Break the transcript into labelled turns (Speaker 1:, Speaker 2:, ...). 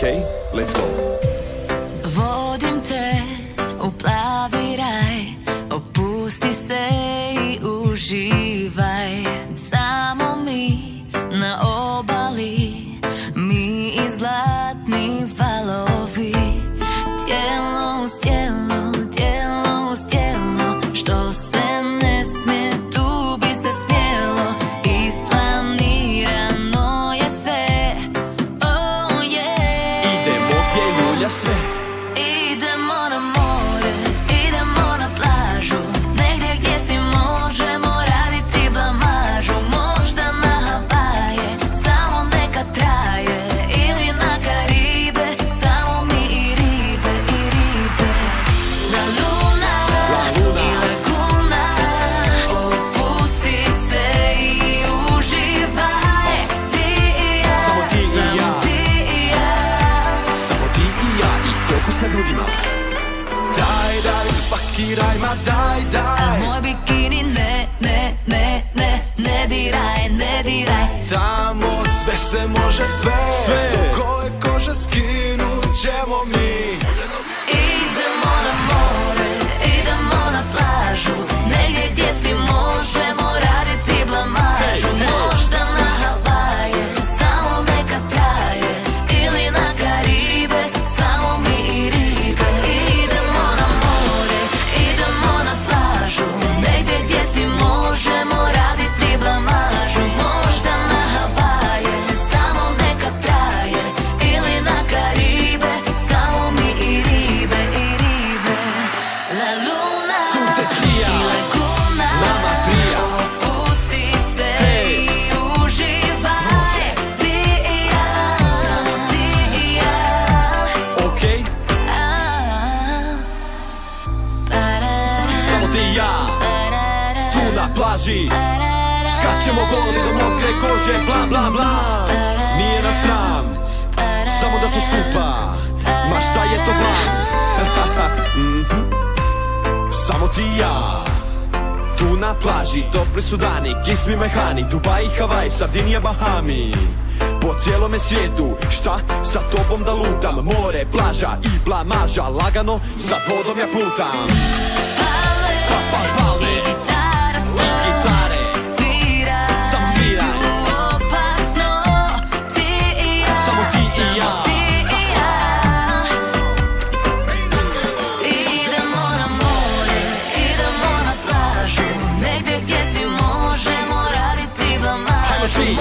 Speaker 1: Okay, let's go.
Speaker 2: Vodim te u plavi raj, opusti se i uživaj. Samo mi na obali, mi i zlatni valovi. Tijelo uz tijelo, tijelo uz tijelo, što se ne smije, tu bi se smjelo. Isplanirano je sve, oh yeah.
Speaker 1: Idemo gdje ljulja sve.
Speaker 2: Idemo na more, idemo na plažu, negdje gdje si možemo raditi blamažu. Možda na Havaje, samo neka traje, ili na Karibe, samo mi i ribe, i ribe. La luna i laguna, opusti se i uživaj. Ti i ja,
Speaker 1: Samo ti i ja.
Speaker 2: samo ti i ja.
Speaker 1: Samo ti i ja i kokus na grudima. Daj, daj, za svaki raj, ma daj, daj.
Speaker 2: Moj bikini ne diraj, ne diraj.
Speaker 1: Tamo sve se može, sve. Do koje kože skinut ćemo mi.
Speaker 2: Idemo na more, idemo na plažu, negdje gdje si možemo raditi blamažu. Možda na Havaje, samo neka traje, ili na Karibe, samo mi i ribe. Idemo na more, idemo na plažu, negdje gdje si možemo raditi blamažu. Možda na Havaje, samo neka traje, ili na Karibe, samo mi i ribe, i ribe. La luna
Speaker 1: Sunce sija,
Speaker 2: i laguna,
Speaker 1: nama prija.
Speaker 2: opusti se i uživaj. Ti i ja, samo ti i ja.
Speaker 1: Okej, samo ti i ja. Tu na plaži skačemo goli do mokre kože, bla bla bla. Nije nas sram, samo da smo skupa. Ma šta je to plan? Samo ti i ja. Tu na plaži, topli su dani, kiss me my honey, Dubai, Havaj, Sardinija, Bahami. Po cijelome svijetu, šta sa tobom da lutam? More, plaža i blamaža, lagano za vodom ja plutam. Palme,
Speaker 2: I gitara stoji,
Speaker 1: gitare,
Speaker 2: svira,
Speaker 1: samo sviraj.
Speaker 2: tu opasno. Ti i ja,
Speaker 1: Samo ti i ja.
Speaker 2: ti i ja. Idemo na more, idemo na plažu, negdje gdje si možemo raditi blamažu.
Speaker 1: Hajmo svi.